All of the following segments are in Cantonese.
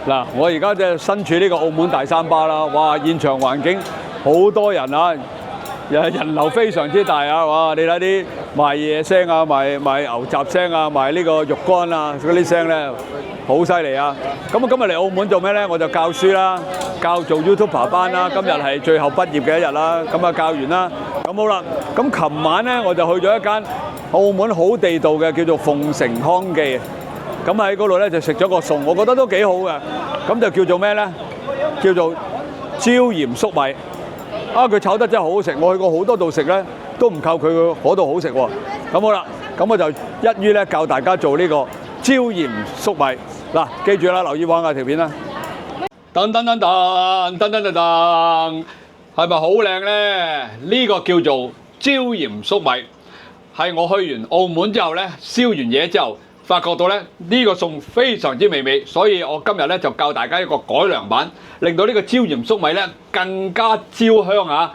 嗱，我而家就身處呢個澳門大三巴啦，哇！現場環境好多人啊，人流非常之大啊，哇！你睇啲賣嘢聲啊，賣牛雜聲啊，賣呢個肉乾啊嗰啲聲咧，好犀利啊！咁我今日嚟澳門做咩咧？我就教書啦，教做 YouTuber 班啦。今日係最後畢業嘅一日啦，咁啊教完啦。咁好啦，咁琴晚咧我就去咗一間澳門好地道嘅叫做鳳城康記。咁喺嗰度咧就食咗個餸，我覺得都幾好嘅。咁就叫做咩咧？叫做椒鹽粟米。啊，佢炒得真係好好食，我去過好多度食咧，都唔夠佢嗰度好食喎。咁好啦，咁我就一於咧教大家做呢個椒鹽粟米。嗱，記住啦，留意玩下條片啦。噔噔噔噔噔噔噔噔，係咪好靚咧？呢個叫做椒鹽粟米，係我去完澳門之後咧，燒完嘢之後。發覺到咧呢個餸非常之美味，所以我今日咧就教大家一個改良版，令到呢個椒鹽粟米咧更加焦香啊，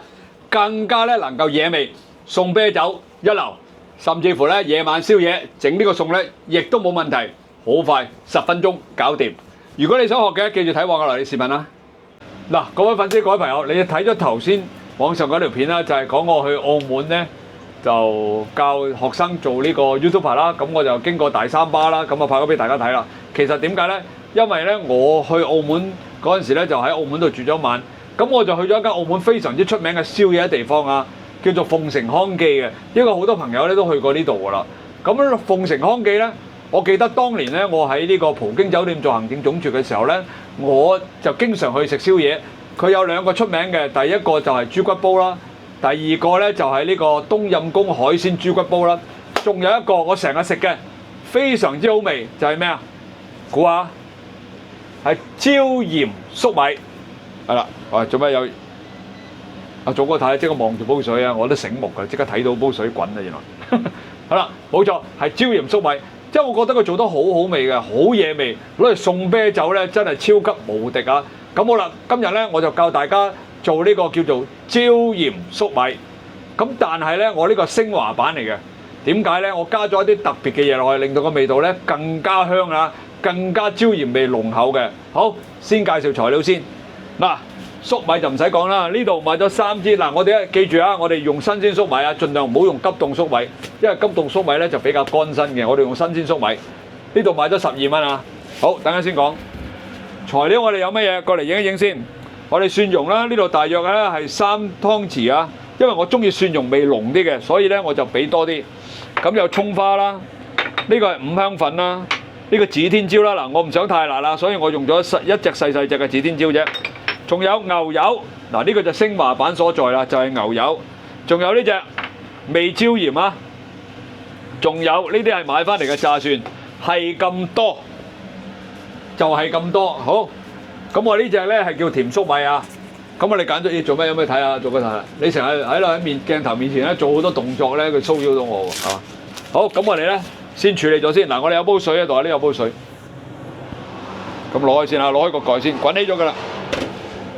更加咧能夠惹味，送啤酒一流，甚至乎咧夜晚宵夜整呢個餸咧亦都冇問題，好快10分鐘搞掂。如果你想學嘅，記住睇網絡嚟視頻啦。嗱，各位粉絲、各位朋友，你睇咗頭先網上嗰條片啦，就係講我去澳門咧。就教學生做呢個 YouTuber 啦，咁我就經過大三巴啦，咁啊拍咗俾大家睇啦。其實點解呢？因為呢，我去澳門嗰陣時呢，就喺澳門度住咗一晚，咁我就去咗一間澳門非常之出名嘅宵夜地方啊，叫做鳳城康記嘅。因為好多朋友呢都去過呢度噶啦。咁呢鳳城康記呢，我記得當年呢，我喺呢個葡京酒店做行政總廚嘅時候呢，我就經常去食宵夜。佢有2個出名嘅，第一個就係豬骨煲啦。第二個咧就係呢個冬蔭功海鮮豬骨煲啦，仲有一個我成日食嘅，非常之好味，就係咩啊？估下，係椒鹽粟米，係啦。喂，做咩有？阿祖哥睇，即刻望住煲水啊！我都醒目㗎，即刻睇到煲水滾啊！原來，好啦，冇錯，係椒鹽粟米，即係我覺得佢做得好好味嘅，好惹味，攞嚟送啤酒咧，真係超級無敵啊！咁好啦，今日咧我就教大家。做呢個叫做椒鹽粟米，咁但係呢，我呢個升華版嚟嘅。點解呢？我加咗一啲特別嘅嘢落去，令到個味道呢更加香啊，更加椒鹽味濃厚嘅。好，先介紹材料先。嗱，粟米就唔使講啦，呢度買咗3支。嗱，我哋記住啊，我哋用新鮮粟米啊，盡量唔好用急凍粟米，因為急凍粟米呢就比較乾身嘅。我哋用新鮮粟米。呢度買咗12蚊啊。好，等陣先講材料，我哋有乜嘢？過嚟影一影先。我哋蒜蓉啦，呢度大約咧係3湯匙啊，因為我中意蒜蓉味濃啲嘅，所以咧我就俾多啲。咁有葱花啦，呢個係5香粉啦，呢個指天椒啦，嗱我唔想太辣啦，所以我用咗一隻細隻嘅指天椒啫。仲有牛油，嗱呢個就升華版所在啦，就係牛油。仲有呢隻味椒鹽啊，仲有呢啲係買翻嚟嘅炸蒜，係咁多，就係咁多，好。咁我呢隻咧係叫甜粟米啊！咁我哋揀咗嘢做咩？有咩睇啊？做咩睇？你成日喺度喺鏡頭面前咧做好多動作咧，佢騷擾到我喎，係嘛？好，咁我哋咧先處理咗先。嗱，我哋有煲水喺度啊，呢有煲水。咁攞開先啊，攞開個蓋先，滾起咗㗎啦。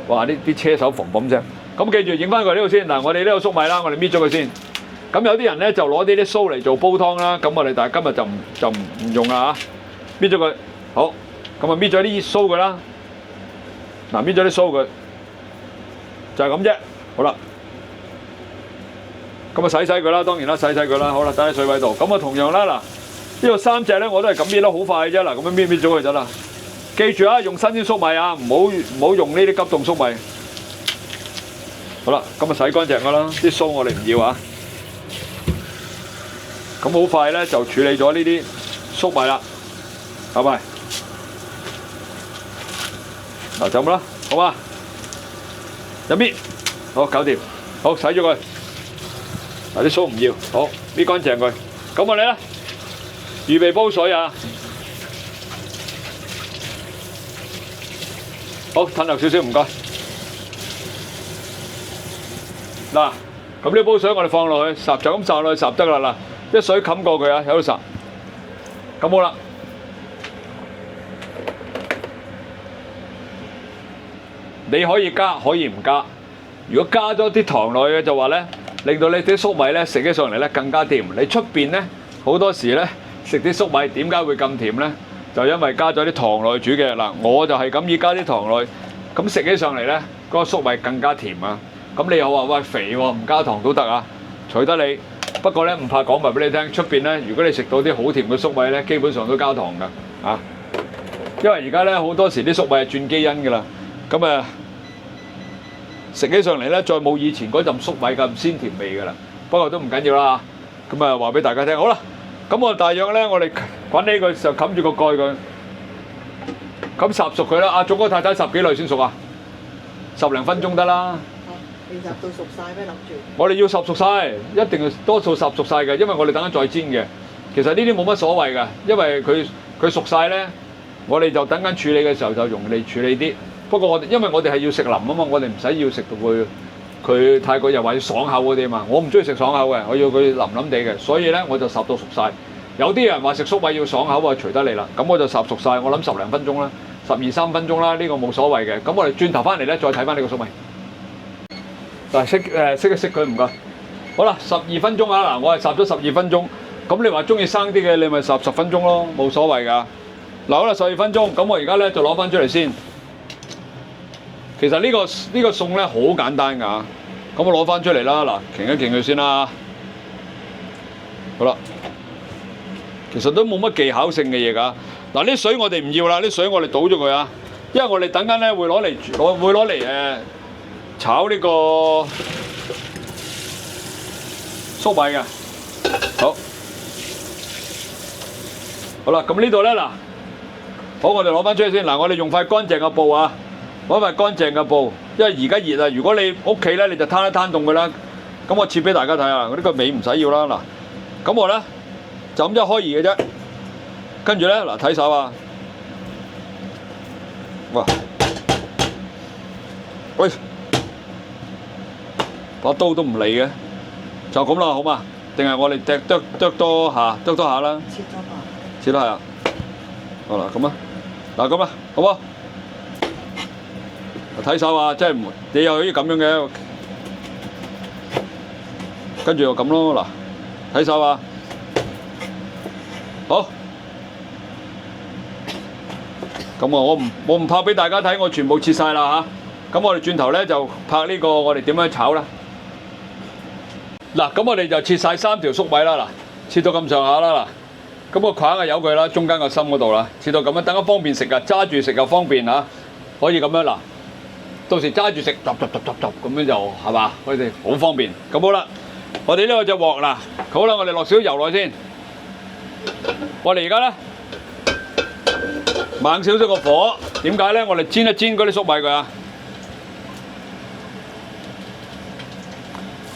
哇！呢啲車手嘣嘣聲。咁記住影翻佢呢度先。嗱，我哋呢個粟米啦，我哋搣咗佢先。咁有啲人咧就攞呢啲鬚嚟做煲湯啦。咁我哋但係今日就唔用啦嚇。搣咗佢，好。咁啊搣咗啲鬚佢啦。嗱，搣咗啲鬚佢，就係咁啫。好啦，咁啊洗佢啦，當然啦，洗佢啦。好啦，等喺水位度。咁啊同樣啦，嗱，呢度3隻咧我都係咁搣得好快啫。嗱，咁樣搣咗佢得啦。記住啊，用新鮮粟米啊，唔好用呢啲急凍粟米。好啦，咁啊洗乾淨㗎啦，啲鬚我哋唔要啊。咁好快咧就處理咗呢啲粟米啦，係咪？嗱就咁啦，好嘛？一搣，好搞掂，好洗咗佢。嗱啲鬚唔要，好搣乾淨佢。咁我哋咧預備煲水啊。好，褪後少少，唔該。嗱，咁呢煲水我哋放落去烚，就咁烚落去烚得啦。嗱，啲水冚過佢啊，喺度烚。咁好啦。你可以加，可以唔加。如果加咗啲糖落去嘅就話咧，令到你啲粟米咧食起上嚟咧更加甜。你出邊咧好多時咧食啲粟米點解會咁甜咧？就因為加咗啲糖落去煮嘅。嗱，我就係咁意加啲糖落去，咁食起上嚟咧，嗰個粟米更加甜啊！咁你又話喂肥喎，唔加糖都得啊，隨得你。不過咧唔怕講埋俾你聽，出邊咧如果你食到啲好甜嘅粟米咧，基本上都加糖㗎啊！因為而家咧好多時啲粟米係轉基因㗎啦，咁啊食起上嚟咧再冇以前嗰陣粟米咁鮮甜味㗎啦。不過都唔緊要啦，咁啊話俾大家聽好啦。咁我大約咧我哋滾起佢就冚住個蓋佢，咁烚熟佢啦。阿總哥太太烚幾耐先熟啊？10零分鐘得啦。你烚到熟晒咩？諗住？我哋要烚熟晒，一定要多數烚熟晒嘅，因為我哋等陣再煎嘅。其實呢啲冇乜所謂㗎，因為佢熟晒咧，我哋就等緊處理嘅時候就容易處理啲。不過因為我哋係要食腍啊嘛，我哋唔使要食到佢太過又話要爽口嗰啲啊嘛。我唔中意食爽口嘅，我要佢腍腍地嘅，所以咧我就烚到熟晒。有啲人話食粟米要爽口啊，隨得你啦。咁我就烚熟晒，我諗10零分鐘啦，12、13分鐘啦，呢個冇所謂嘅。咁我哋轉頭翻嚟咧，再睇翻呢個粟米。嗱，熄一熄佢唔該。好啦，12分鐘啊！嗱，我係烚咗12分鐘。咁你話中意生啲嘅，你咪烚10分鐘咯，冇所謂㗎。嗱，好啦，12分鐘。咁我而家咧就攞翻出嚟先。其實呢個餸咧好簡單㗎。咁我攞翻出嚟啦，嗱，擎一擎佢先啦。好啦，其實都冇乜技巧性嘅嘢㗎。嗱，啲水我哋唔要啦，啲水我哋倒咗佢啊，因為我哋等緊咧會攞嚟炒呢個粟米嘅。好啦，咁呢度咧嗱，好，我哋攞翻出去先。嗱，我哋用塊乾淨嘅布啊，攞塊乾淨嘅布，因為而家熱啊。如果你屋企咧，你就攤一攤凍佢啦。咁我切俾大家睇下，呢個尾唔使要啦。嗱，咁我咧就咁一開二嘅啫。跟住咧嗱，睇手啊，哇，喂，把刀都唔理嘅，就咁啦，好嘛？定係我哋剁多下啦？切多下，好啦，咁啊，嗱咁啊，好唔好？睇手啊，即係你又可以咁樣嘅，跟住又咁咯，嗱，睇手啊，好。咁啊，我唔拍俾大家睇，我全部切晒啦嚇。咁我哋轉頭咧就拍呢個我哋點樣炒啦。嗱，咁我哋就切晒3條粟米啦，嗱，切到咁上下啦，嗱，咁個框啊由佢啦，中間個心嗰度啦，切到咁樣，等佢方便食啊，揸住食又方便嚇，可以咁樣嗱，到時揸住食，揼咁樣就係嘛，佢哋好方便。咁好啦，我哋呢個隻鑊嗱，好啦，我哋落少油落去先。我哋而家咧猛少少個火，點解咧？我哋煎一煎嗰啲粟米佢啊，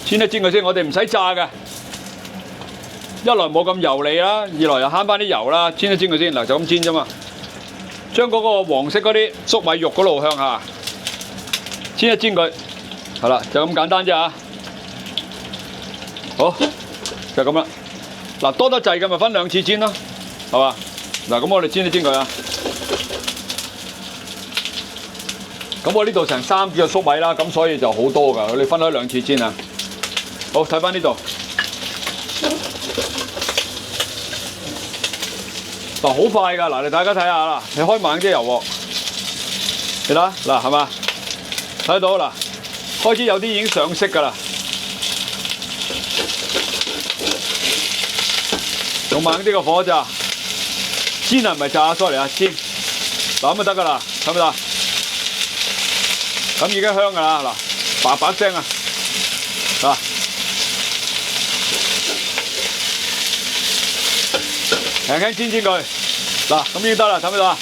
煎一煎佢先。我哋唔使炸嘅，一來冇咁油膩啦，二來又慳翻啲油啦。煎一煎佢先，嗱就咁煎啫嘛。將嗰個黃色嗰啲粟米肉嗰度向下煎一煎佢，係啦，就咁簡單啫嚇。好，就咁啦。嗱，多得滯嘅咪分2次煎咯，係嘛？嗱，咁我哋煎一煎佢啊。咁我呢度成3隻粟米啦，咁所以就好多㗎，你分開2次煎啊。好，睇翻呢度，嗱好快㗎，嗱你大家睇下啦，你開猛啲油鑊，你睇嗱係嘛？睇到嗱，開始有啲已經上色㗎啦，用猛啲個火咋，煎啊唔係炸 ，sorry 啊，煎，嗱咁就得㗎啦，睇唔睇？咁已經香㗎啦，嗱，叭叭聲啊，嗱，輕輕煎煎佢，嗱，咁已經得啦，睇唔睇到啊？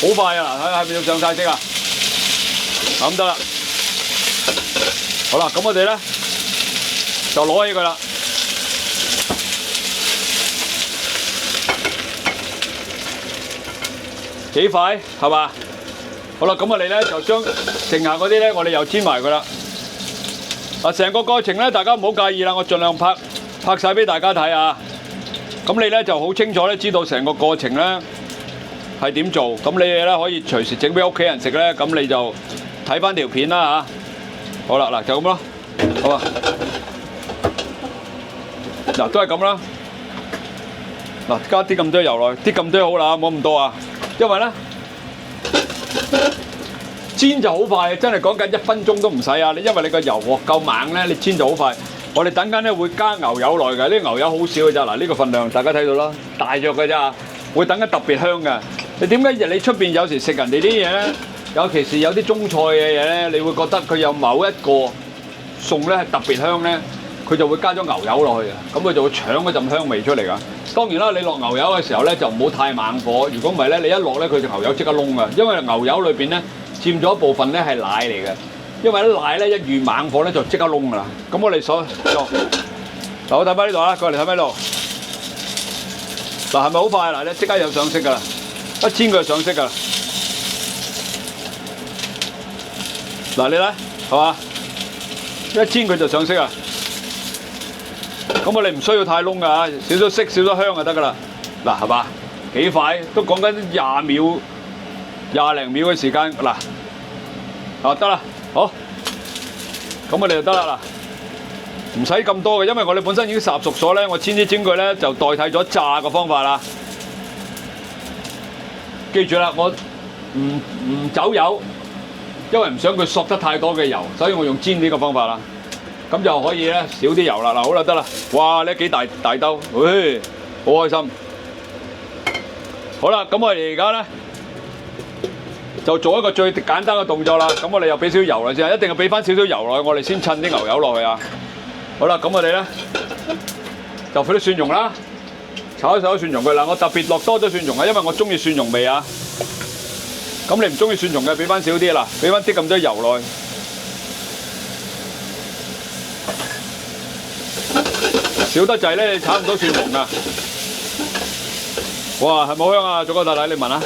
好快啊，嗱，睇下係咪要上晒色啊？咁得啦，好啦，咁我哋咧就攞起佢啦。幾快係嘛？好啦，咁我哋咧就將剩下嗰啲咧，我哋又煎埋佢啦。嗱，成個過程咧，大家唔好介意啦，我盡量拍晒俾大家睇啊。咁你咧就好清楚咧，知道成個過程咧係點做。咁你哋咧可以隨時整俾屋企人食咧，咁你就睇翻條片啦嚇。好啦，嗱就咁咯，好啊。嗱都係咁啦。嗱，加啲咁多油落去，啲咁多好啦，冇咁多啊，因為咧煎就好快，真係講緊1分鐘都唔使啊！因為你個油鑊夠猛咧，你煎就好快。我哋等緊咧會加牛油落去嘅，呢個牛油好少嘅咋，嗱呢個份量大家睇到啦，大約嘅咋，會等緊特別香嘅。你點解你出邊有時食人哋啲嘢咧？尤其是有啲中菜嘅嘢咧，你會覺得佢有某一個餸咧係特別香咧，佢就會加咗牛油落去嘅，咁佢就會搶嗰陣香味出嚟㗎。當然啦，你落牛油嘅時候咧就唔好太猛火，如果唔係咧，你一落咧佢條牛油即刻燶㗎，因為牛油裏邊咧佔咗一部分咧係奶嚟嘅，因為啲奶咧一遇猛火咧就即刻燶㗎啦。咁我哋所嗱，我睇翻呢度啦，過嚟睇翻呢度，嗱係咪好快？嗱，你即刻有上色㗎啦，一煎佢就上色㗎啦。嗱，你睇係嘛？一煎佢就上色啊！咁我哋唔需要太燶㗎，少少色少少香就得㗎啦。嗱係嘛？幾快？都講緊20秒、20零秒嘅時間。嗱，啊得啦，好，咁我哋就得啦。嗱，唔使咁多嘅，因為我哋本身已經烚熟咗咧，我煎啲煎佢咧就代替咗炸嘅方法啦。記住啦，我唔走油。因為唔想佢索得太多嘅油，所以我用煎呢個方法啦。咁就可以咧少啲油啦。嗱，好啦，得啦。哇！呢幾大兜，喂，好開心。好啦，咁我哋而家咧就做一個最簡單嘅動作啦。咁我哋又俾少少油落先，一定要俾翻少少油落去，我哋先襯啲牛油落去啊。好啦，咁我哋咧就放啲蒜蓉啦，炒一炒蒜蓉佢。嗱，我特別落多咗蒜蓉啊，因為我中意蒜蓉味啊。咁你唔中意蒜蓉嘅，俾翻少啲啦，俾翻啲咁多油落去，少得滯咧，你炒唔到蒜蓉噶。哇，係咪好香啊？祖哥太太，你聞下。係啊。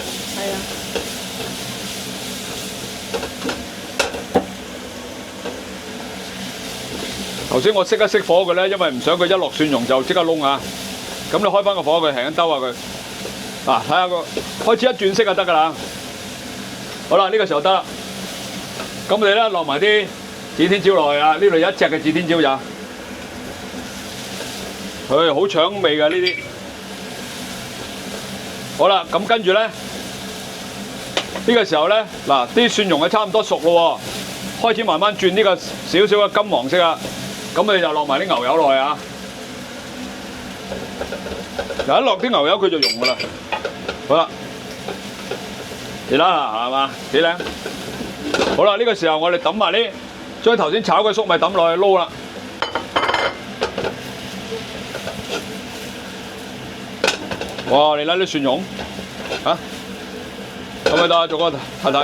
頭先我熄一熄火佢咧，因為唔想佢一落蒜蓉就即刻燶啊。咁你開翻個火佢，輕輕兜下佢。嗱，睇下個開始一轉色就得㗎啦。好啦，呢個時候得啦。咁我哋咧落埋啲指天椒落去啊！呢度有一隻嘅指天椒咋，佢好搶味㗎呢啲。好啦，咁跟住咧，呢個時候咧，嗱啲蒜蓉係差唔多熟咯喎，開始慢慢轉呢個少少嘅金黃色啦。咁我哋就落埋啲牛油落去啊！嗱，一落啲牛油佢就溶㗎啦。好啦。嚟啦，係嘛？幾靚！好啦，呢個時候我哋揼埋啲將頭先炒嘅粟米揼落去撈啦。哇！你睇啲蒜蓉嚇，咁咪得，做個太太。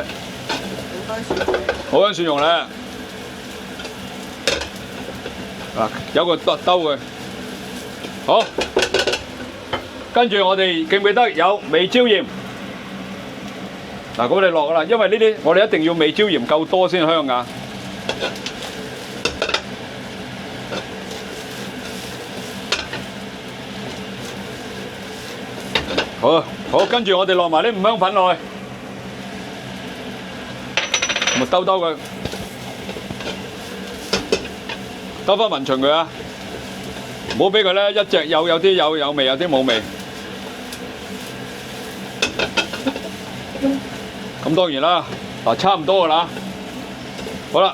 好香蒜蓉咧，嗱有個兜佢。好，跟住我哋記唔記得有味椒鹽？嗱，咁我哋落㗎啦，因為呢啲我哋一定要味椒鹽夠多先香㗎。好，跟住我哋落埋啲五香粉落去，咪兜兜佢，兜翻勻循佢啊！唔好俾佢咧一隻有啲有味，有啲冇味。咁當然啦，嗱差唔多㗎啦，好啦，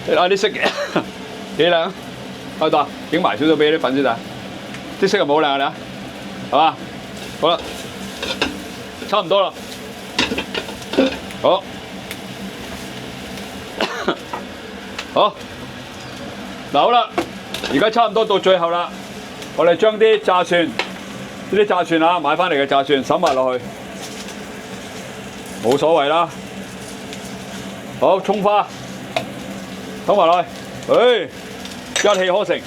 你睇啲色幾靚，開到影埋少少俾啲粉先得，啲色係咪好靚啊？你啊，係嘛？好啦，差唔多啦，好，好，嗱好啦，而家差唔多到最後啦，我哋將啲炸蒜，呢啲炸蒜啊買翻嚟嘅炸蒜撒埋落去。冇所謂啦，好葱花，揼埋落去，一氣呵成，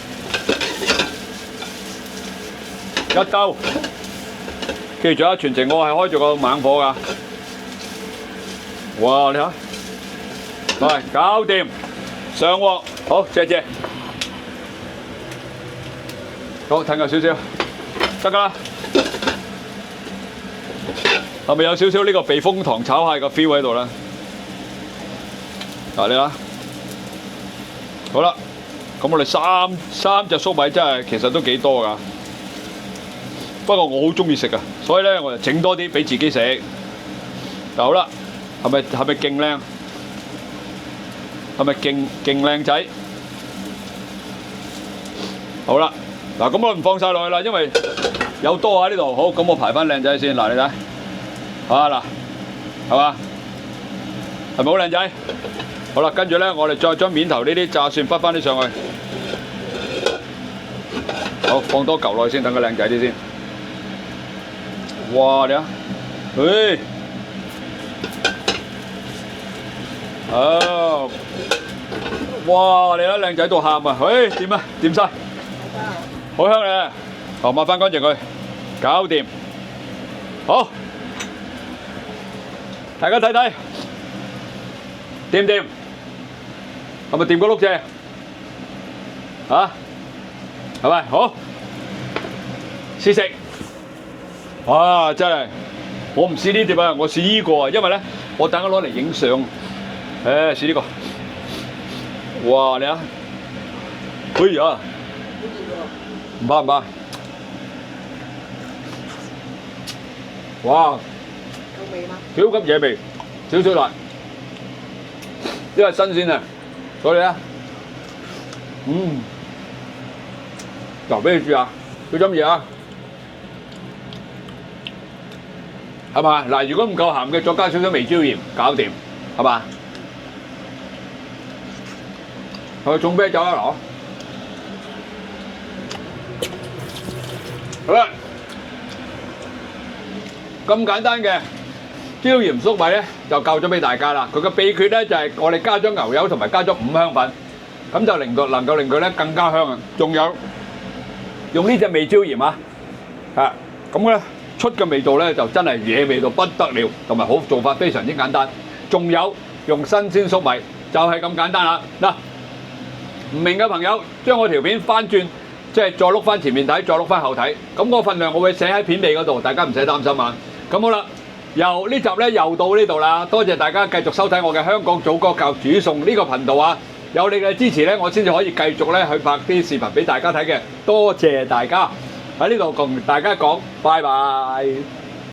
一兜，記住啊，全程我係開住個猛火㗎。哇，你睇，嚟搞掂，上鑊，好，謝，好，褪夠少少，得㗎啦。係咪有少少呢個避風塘炒蟹嘅 feel 喺度咧？嗱，你睇，好啦，咁我哋三隻粟米真係其實都幾多㗎。不過我好中意食啊，所以咧我就整多啲俾自己食。嗱好啦，係咪勁靚？係咪勁靚仔？好啦，嗱咁我唔放晒落去啦，因為有多喺呢度。好，咁我排翻靚仔先。嗱你睇，啊嗱，係嘛？係咪好靚仔？好啦，跟住咧我哋再將面頭呢啲炸蒜畢翻啲上去。好，放多嚿落去先，等佢靚仔啲先。哇！你啊，誒，哦，哇！你睇靚仔到喊啊！誒，掂啊，掂晒，好香咧。好，抹翻乾淨佢，搞掂。好，大家睇睇，掂唔掂？係咪掂過碌蔗？啊？係咪？好，試食。哇！真係，我唔試呢碟啊，我試呢個啊，因為咧，我等我攞嚟影相。誒，試呢個。哇！你啊，哎呀，唔怕唔怕。哇！有味嗎？超級野味，少少辣，因為新鮮啊，所以咧，嗱俾你試下，佢飲嘢啊！係嘛？嗱，如果唔夠鹹嘅，再加少少微椒鹽，搞掂，係嘛？係咪重啤酒啊？嗱，好啦，咁簡單嘅椒鹽粟米咧，就教咗俾大家啦。佢嘅秘訣咧就係我哋加咗牛油同埋加咗五香粉，咁就能夠令佢咧更加香啊！仲有用呢隻味椒鹽啊，咁咧。出嘅味道咧就真係野味到不得了，同埋好做法非常之簡單。仲有用新鮮粟米，就係咁簡單啦。嗱，唔明嘅朋友將我條片翻轉，即係再碌翻前面睇，再碌翻後睇。咁個份量我會寫喺片尾嗰度，大家唔使擔心啊。咁好啦，由呢集咧又到呢度啦，多謝大家繼續收睇我嘅香港祖國教煮餸呢個頻道啊！有你嘅支持咧，我先至可以繼續咧去拍啲視頻俾大家睇嘅。多謝大家。喺呢度同大家講，拜拜。